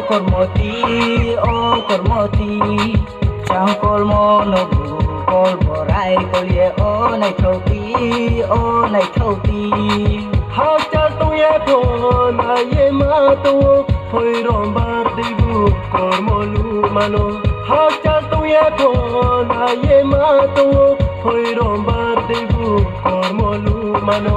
kormoti chang kolmo no bu kol borai kolie o nai thoti ha cha tu ye pho na ye ma tu hoi rom bar di bu kormolu mano ha cha tu ye pho na ye ma tu hoi rom bar di bu kormolu mano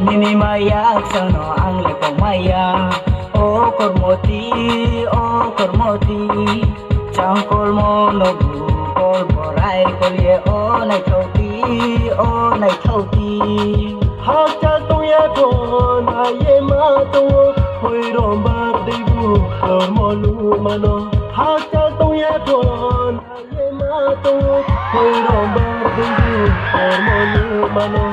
Nini maya sono ang lepong maya o kormoti chang kolmo no bu kol borai kolie o nai thoti ha cha tu ye pho na ye ma tu hoi rom bar di bu kormolu mano ha cha tu ye pho na ye ma tu hoi rom bar di bu kormolu mano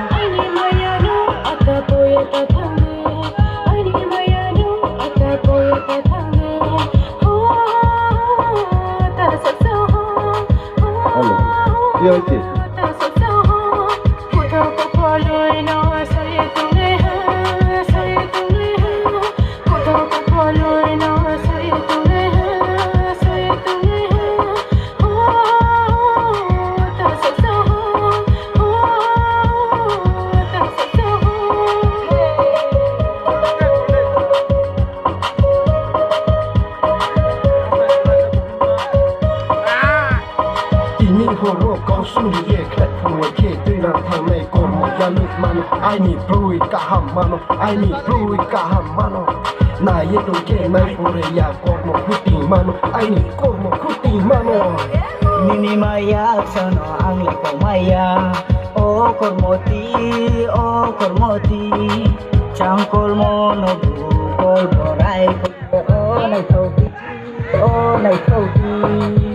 Iya chị. Horo con sung ye klet phù ye tuy là thằng này còn một gia lực mano ai ni plui cả hầm mano ai ni plui cả hầm mano na ye tu ke mai phore ya còn một phút tình mano ai ni còn một phút tình mano Nini maya sono ang lepong maya o kormoti chang kolmo no bu kol borai kolie o nai thoti